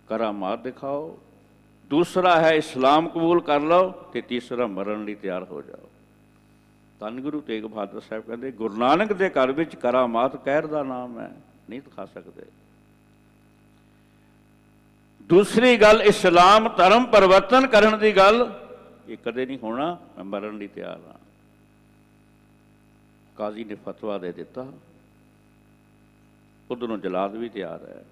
ਕਰਾਮਾਤ ਦਿਖਾਓ, ਦੂਸਰਾ ਹੈ ਇਸਲਾਮ ਕਬੂਲ ਕਰ ਲਓ, ਤੇ ਤੀਸਰਾ ਮਰਨ ਲਈ ਤਿਆਰ ਹੋ ਜਾਓ। ਧੰਨ ਗੁਰੂ ਤੇਗ ਬਹਾਦਰ ਸਾਹਿਬ ਕਹਿੰਦੇ ਗੁਰੂ ਨਾਨਕ ਦੇ ਘਰ ਵਿੱਚ ਕਰਾਮਾਤ ਕਹਿਰ ਦਾ ਨਾਮ ਹੈ, ਨਹੀਂ ਦਿਖਾ ਸਕਦੇ। ਦੂਸਰੀ ਗੱਲ ਇਸਲਾਮ ਧਰਮ ਪਰਿਵਰਤਨ ਕਰਨ ਦੀ ਗੱਲ, ਇਹ ਕਦੇ ਨਹੀਂ ਹੋਣਾ, ਮੈਂ ਮਰਨ ਲਈ ਤਿਆਰ ਹਾਂ। ਕਾਜ਼ੀ ਨੇ ਫਤਵਾ ਦੇ ਦਿੱਤਾ। ਉਧਰੋਂ ਜਲਾਦ ਵੀ ਤਿਆਰ ਹੈ।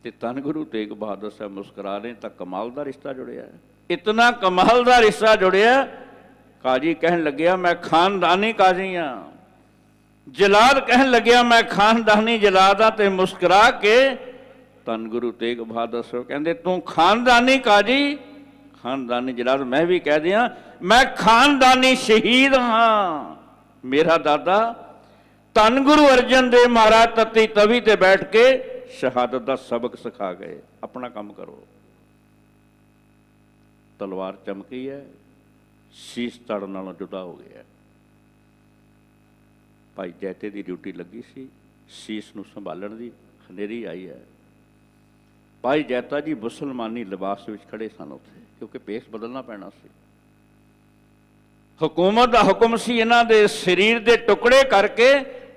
ਤੇ ਧੰਨ ਗੁਰੂ ਤੇਗ ਬਹਾਦਰ ਸਾਹਿਬ ਮੁਸਕਰਾ ਰਹੇ ਤਾਂ ਕਮਾਲ ਦਾ ਰਿਸ਼ਤਾ ਜੁੜਿਆ, ਇਤਨਾ ਕਮਾਲ ਦਾ ਰਿਸ਼ਤਾ ਜੁੜਿਆ। ਕਾਜ਼ੀ ਕਹਿਣ ਲੱਗਿਆ ਮੈਂ ਖਾਨਦਾਨੀ ਕਾਜ਼ੀ ਹਾਂ, ਜਲਾਦ ਕਹਿਣ ਲੱਗਿਆ ਮੈਂ ਖਾਨਦਾਨੀ ਜਲਾਦ ਹਾਂ। ਤੇ ਮੁਸਕਰਾ ਕੇ ਧੰਨ ਗੁਰੂ ਤੇਗ ਬਹਾਦਰ ਸਾਹਿਬ ਕਹਿੰਦੇ ਤੂੰ ਖਾਨਦਾਨੀ ਕਾਜ਼ੀ, ਖਾਨਦਾਨੀ ਜਲਾਦ, ਮੈਂ ਵੀ ਕਹਿ ਦਿਆਂ ਮੈਂ ਖਾਨਦਾਨੀ ਸ਼ਹੀਦ ਹਾਂ। ਮੇਰਾ ਦਾਦਾ ਧੰਨ ਗੁਰੂ ਅਰਜਨ ਦੇਵ ਮਹਾਰਾਜ ਤਤੀ ਤਵੀ ਤੇ ਬੈਠ ਕੇ ਸ਼ਹਾਦਤ ਦਾ ਸਬਕ ਸਿਖਾ ਗਏ। ਆਪਣਾ ਕੰਮ ਕਰੋ। ਤਲਵਾਰ ਚਮਕੀ ਹੈ, ਸੀਸ ਤੜ ਨਾਲੋਂ ਜੁਦਾ ਹੋ ਗਿਆ। ਭਾਈ ਜੈਤੇ ਦੀ ਡਿਊਟੀ ਲੱਗੀ ਸੀ ਸੀਸ ਨੂੰ ਸੰਭਾਲਣ ਦੀ, ਹਨੇਰੀ ਆਈ ਹੈ। ਭਾਈ ਜੈਤਾ ਜੀ ਮੁਸਲਮਾਨੀ ਲਿਬਾਸ ਵਿੱਚ ਖੜੇ ਸਨ ਉੱਥੇ, ਕਿਉਂਕਿ ਭੇਸ ਬਦਲਣਾ ਪੈਣਾ ਸੀ। ਹਕੂਮਤ ਦਾ ਹੁਕਮ ਸੀ ਇਹਨਾਂ ਦੇ ਸਰੀਰ ਦੇ ਟੁਕੜੇ ਕਰਕੇ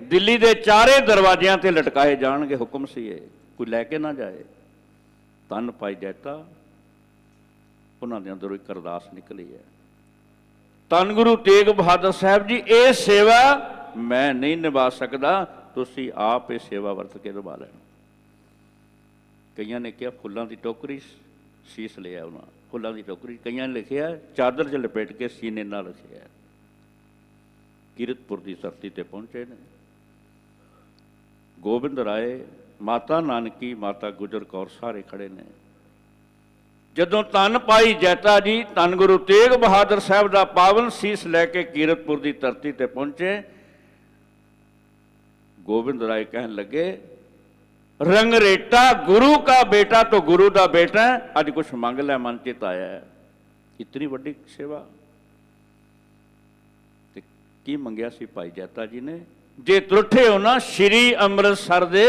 ਦਿੱਲੀ ਦੇ ਚਾਰੇ ਦਰਵਾਜ਼ਿਆਂ ਤੇ ਲਟਕਾਏ ਜਾਣਗੇ। ਹੁਕਮ ਸੀ ਇਹ, ਕੋਈ ਲੈ ਕੇ ਨਾ ਜਾਏ। ਧੰਨ ਭਾਈ ਜੈਤਾ, ਉਹਨਾਂ ਦੇ ਅੰਦਰੋਂ ਇੱਕ ਅਰਦਾਸ ਨਿਕਲੀ ਹੈ, ਧੰਨ ਗੁਰੂ ਤੇਗ ਬਹਾਦਰ ਸਾਹਿਬ ਜੀ ਇਹ ਸੇਵਾ ਮੈਂ ਨਹੀਂ ਨਿਭਾ ਸਕਦਾ, ਤੁਸੀਂ ਆਪ ਇਹ ਸੇਵਾ ਵਰਤ ਕੇ ਨਿਭਾ ਲੈਣਾ। ਕਈਆਂ ਨੇ ਕਿਹਾ ਫੁੱਲਾਂ ਦੀ ਟੋਕਰੀ, ਸੀਸ ਲਿਆ ਉਹਨਾਂ ਫੁੱਲਾਂ ਦੀ ਟੋਕਰੀ। ਕਈਆਂ ਨੇ ਲਿਖਿਆ ਚਾਦਰ 'ਚ ਲਪੇਟ ਕੇ ਸੀਨੇ ਨਾਲ ਰੱਖਿਆ। ਕੀਰਤਪੁਰ ਦੀ ਧਰਤੀ ਤੇ ਪਹੁੰਚੇ ਨੇ। ਗੋਬਿੰਦ ਰਾਏ, ਮਾਤਾ ਨਾਨਕੀ, ਮਾਤਾ ਗੁਜਰ ਕੌਰ ਸਾਰੇ ਖੜੇ ਨੇ। ਜਦੋਂ ਧੰਨ ਭਾਈ ਜੈਤਾ ਜੀ ਧੰਨ ਗੁਰੂ ਤੇਗ ਬਹਾਦਰ ਸਾਹਿਬ ਦਾ ਪਾਵਨ ਸੀਸ ਲੈ ਕੇ ਕੀਰਤਪੁਰ ਦੀ ਧਰਤੀ ਤੇ ਪਹੁੰਚੇ, ਗੋਬਿੰਦ ਰਾਏ ਕਹਿਣ ਲੱਗੇ ਰੰਗਰੇਟਾ ਗੁਰੂ ਕਾ ਬੇਟਾ ਤੋਂ ਗੁਰੂ ਦਾ ਬੇਟਾ ਅੱਜ ਕੁਛ ਮੰਗ ਲੈ, ਮਨ ਚਿਤ ਆਇਆ ਹੈ। ਇਤਨੀ ਵੱਡੀ ਸੇਵਾ। ਤੇ ਕੀ ਮੰਗਿਆ ਸੀ ਭਾਈ ਜੈਤਾ ਜੀ ਨੇ, ਜੇ ਤਰੁੱਠੇ ਹੋ ਨਾ ਸ਼੍ਰੀ ਅੰਮ੍ਰਿਤਸਰ ਦੇ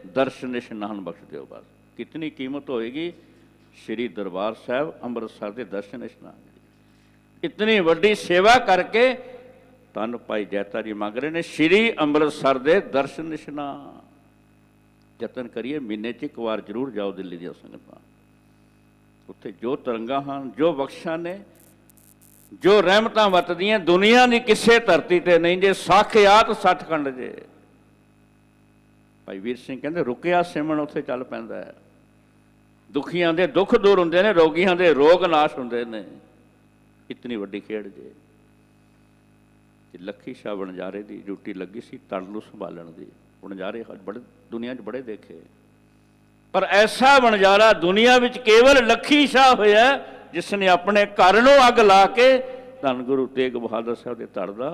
ਦਰਸ਼ਨ ਇਸ਼ਨਾਨ ਬਖਸ਼ ਦਿਓ। ਬਸ ਕਿਤਨੀ ਕੀਮਤ ਹੋਏਗੀ ਸ਼੍ਰੀ ਦਰਬਾਰ ਸਾਹਿਬ ਅੰਮ੍ਰਿਤਸਰ ਦੇ ਦਰਸ਼ਨ ਇਸ਼ਨਾਨ। ਇਤਨੀ ਵੱਡੀ ਸੇਵਾ ਕਰਕੇ ਧੰਨ ਭਾਈ ਜੈਤਾ ਜੀ ਮੰਗ ਰਹੇ ਨੇ ਸ਼੍ਰੀ ਅੰਮ੍ਰਿਤਸਰ ਦੇ ਦਰਸ਼ਨ ਇਸ਼ਨਾਨ। ਯਤਨ ਕਰੀਏ ਮਹੀਨੇ 'ਚ ਇੱਕ ਵਾਰ ਜ਼ਰੂਰ ਜਾਓ ਦਿੱਲੀ ਦੀਆਂ ਸੰਗਤਾਂ। ਉੱਥੇ ਜੋ ਤਰੰਗਾਂ ਹਨ, ਜੋ ਬਖਸ਼ਾਂ ਨੇ, ਜੋ ਰਹਿਮਤਾਂ ਵਰਤਦੀਆਂ ਦੁਨੀਆ ਦੀ ਕਿਸੇ ਧਰਤੀ ਤੇ ਨਹੀਂ ਜੇ। ਸਾਖਿਆਤ ਸੱਚਖੰਡ ਜੇ। ਭਾਈ ਵੀਰ ਸਿੰਘ ਕਹਿੰਦੇ ਰੁਕਿਆ ਸਿਮਰਨ ਉੱਥੇ ਚੱਲ ਪੈਂਦਾ ਹੈ। ਦੁਖੀਆਂ ਦੇ ਦੁੱਖ ਦੂਰ ਹੁੰਦੇ ਨੇ, ਰੋਗੀਆਂ ਦੇ ਰੋਗ ਨਾਸ਼ ਹੁੰਦੇ ਨੇ। इतनी वड्डी खेड जे। लखी शाह वणजारे की ड्यूटी लगी सी तल नूं संभालण दी। वणजारे बड़े दुनिया च बड़े देखे, पर ऐसा वणजारा दुनिया विच केवल लखी शाह होया जिसने अपने घर नूं अग ला के धन गुरु तेग बहादुर साहब के धड़ दा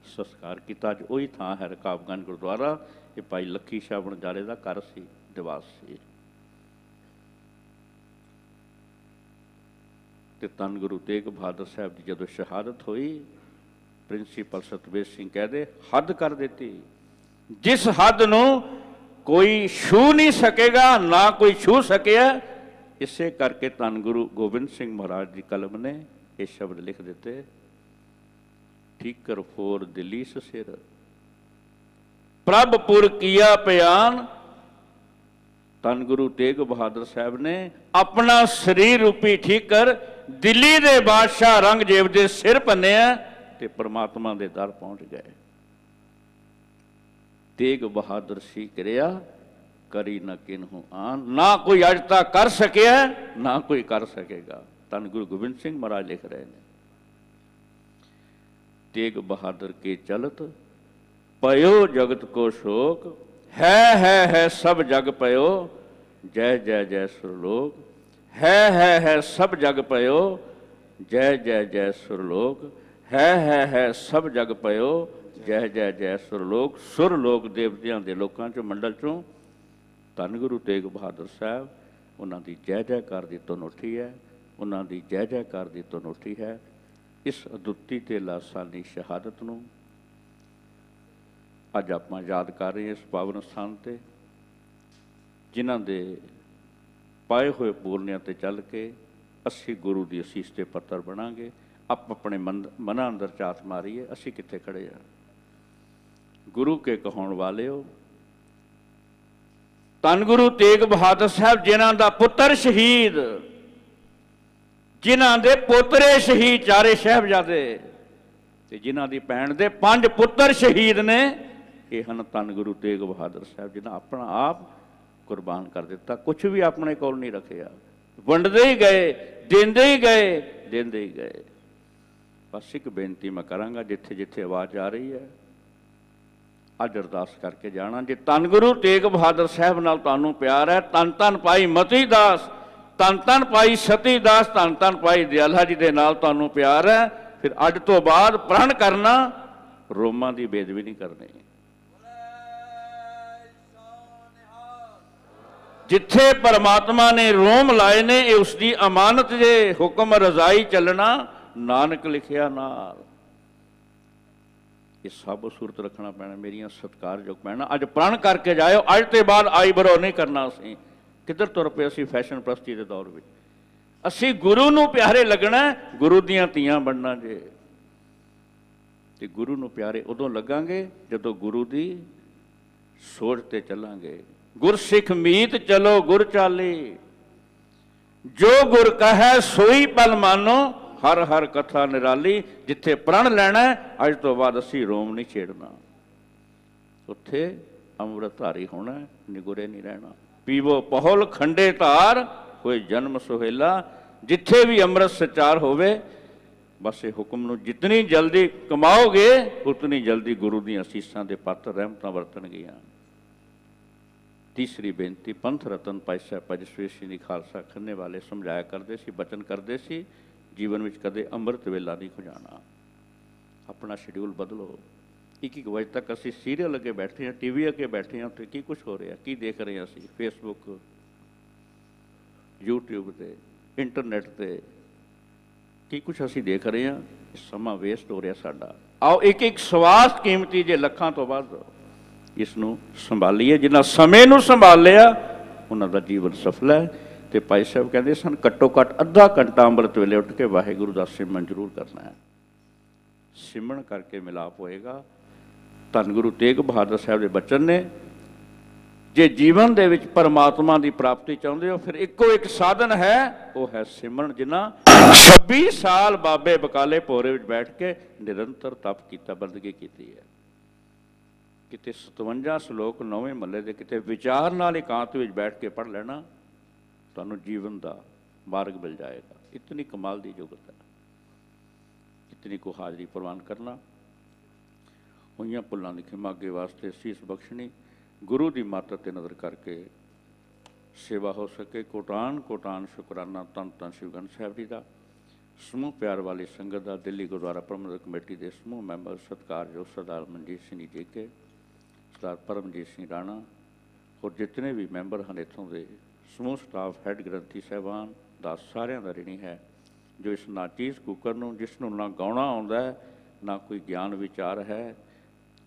संस्कार किया। अज उही थां है रकाबगंज गुरुद्वारा। ये भाई लखी शाह वणजारे का घर सी, निवास सी। ते धन गुरु तेग बहादुर साहब की जदों शहादत हुई, प्रिंसीपल सतबीर सिंह कहते हद कर दी, जिस हद नूं कोई छू नहीं सकेगा, ना कोई छू सकिया। इसे करके धन गुरु गोबिंद सिंह महाराज की कलम ने ये शब्द लिख दिते, ठीकर फोर दिली सिर प्रभपुर किया बयान। धन गुरु तेग बहादुर साहब ने अपना शरीर रूपी ठीकर दिल्ली दे बादशाह औरंगजेब दे सिर भन्निया ते परमात्मा दे दर पहुंच गए। तेग बहादुर सी क्रिया करी न किन्हू आन, ना कोई अज तक कर सकिया ना कोई कर सकेगा। धन गुरु गोबिंद सिंह महाराज लिख रहे हैं, तेग बहादुर के चलत पयो जगत को शोक, है सब जग पयो जय जय जय सुरलोक। है सब जग पयो जय जय जय सुरलोक। है सब जग पयो जय जय जय सुरलोक। सुरलोक देवतियां दे लोकां चों मंडल चों धन गुरु तेग बहादुर साहब, उन्हां दी जय जयकार दी धुन उठी है, उन्हां दी जय जयकार दी धुन उठी है। इस अदुੱਤੀ ते लासानी शहादत नूं अज आपां याद कर रहे हैं इस पावन स्थान ते, जिन्हां दे पाए हुए पूर्णियां ते चल के असी गुरु की असीस ते पत्तर बनांगे। आप अपने मना अंदर झात मारीए, असी कित्थे खड़े आ। गुरु के कहाउण वाले हो, धन गुरु तेग बहादुर साहब जिन्हां दा पुत्र शहीद, जिन्हां दे पोतरे शहीद चारे साहिबजादे ते जिन्हां दी भैण दे 5 पुत्र शहीद ने, ये हैं धन गुरु तेग बहादुर साहब जिन्हां अपना आप कुर्बान कर दिता। कुछ भी अपने कोल नहीं रखिया, वंडदे ही गए, देंदे ही गए, देंदे ही गए। बस एक बेनती मैं करांगा, जिथे जिथे आवाज़ आ रही है अज अरदास करके जाना। जे धन गुरु तेग बहादुर साहब नाल तुहानूं प्यार है, धन धन भाई मती दास, धन धन भाई सती दास, धन धन भाई दयाला जी दे नाल तुहानूं प्यार है, फिर अज तो बाद प्रण करना, रोमां दी बेदबी नहीं करनी। जिथे परमात्मा ने रोम लाए ने ये उसकी अमानत जे, हुक्म रजाई चलना नानक लिखिया नाल। ये सब सूरत रखना पैना, मेरिया सत्कारयोग पैना। अज प्रण करके जाओ, अज ते बाद आई बरो नहीं करना। असी किधर तुर पे, असी फैशन प्रस्ती के दौर में असी गुरु नूं प्यारे लगना, गुरु दियां धीआं बनना जे। ते गुरु नूं प्यारे उदों लगांगे जदों गुरु दी सोच ते चलांगे। गुरसिख मीत चलो गुर चाली, जो गुर कहे सोई पल मानो, हर हर कथा निराली। जिथे प्रण लैना अज तो बाद असी रोम नहीं छेड़ना, उत्थे अमृतधारी होना, निगुरे नहीं रहना। पीवो पहुल खंडे धार होए जन्म सुहेला, जिथे भी अमृत सचार होवे। बस ये हुक्म नूं जितनी जल्दी कमाओगे उतनी जल्दी गुरु दी असीसां दे पात्र रहमतां वरतणगीआं। तीसरी बेनती पंथ रतन भाई साहब जसवीर सिंह जी खालसा खन्ने वाले समझाया करते सी, बचन करते सी, जीवन में कदे अमृत वेला नहीं खुजाना। अपना शेड्यूल बदलो। एक बजे तक असी सीरियल अगे बैठे हैं, टीवी अगे बैठे हैं, तो की कुछ हो रहा, की देख रहे हैं असी फेसबुक यूट्यूब ते इंटरनेट ते, की कुछ असी देख रहे हैं। समा वेस्ट हो रहा साडा। आओ एक एक स्वास कीमती जे लखां तो वध इसनूं संभालीए। जिन्हां समय नूं संभाल लिया उन्हां दा जीवन सफल है। तो भाई साहब कहते सन घट्टो घट्ट अद्धा घंटा अमृत वेले उठ के वाहिगुरू दा सिमरन जरूर करना है। सिमरन करके मिलाप होएगा। धन गुरु तेग बहादुर साहब के बचन ने, जे जीवन दे विच परमात्मा की प्राप्ति चाहते हो फिर इको एक साधन है, वो है सिमरन। जिन्हां 26 साल बाबे बकाले भोरे विच बैठ के निरंतर तप किया, बंदगी की है। किते 57 श्लोक 9वें महले के किते विचार नाल एकांत विच बैठ के पढ़ लेना, तुहानूं जीवन का मार्ग मिल जाएगा। इतनी कमाल की जुगत है। इतनी को हाज़री प्रवान करना। होइयां भुल्लां दी खिमा अगे वास्ते सीस बख्शनी, गुरु की माता ते नज़र करके सेवा हो सके। कोटान कोटान शुकराना धन धन श्री गुरु ग्रंथ साहिब जी का। समूह प्यार वाली संगत का, दिल्ली गुरुद्वारा प्रबंधक कमेटी के समूह मैंबर सत्कारयोग सरदार मनजीत सिंह जी के, सरदार परमजीत सिंह राणा और जितने भी मैंबर हैं इतों के समूह स्टाफ, हैड ग्रंथी साहबान का सारिਆਂ ਦਾ ऋणी है जो इस नाचीज़ कुकर नूं जिसनों ना गाउणा आउंदा है ना कोई ज्ञान विचार है,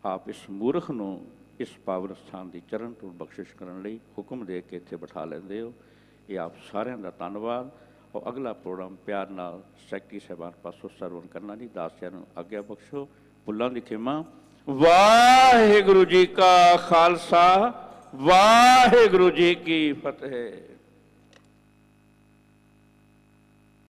आप इस मूर्ख नूं इस पावन स्थान की चरण धूल बख्शिश करने लई हुक्म दे के इत्थे बिठा लैंदे हो। ये आप सारिਆਂ ਦਾ धन्यवाद। और अगला प्रोग्राम प्यार नाल सैकटरी साहबान पासों सरवण करना जी, दासियां नूं आग्या बख्शो। भुल्लां दी खिमा। वाहिगुरू जी का खालसा, वाहिगुरू जी की फतेह।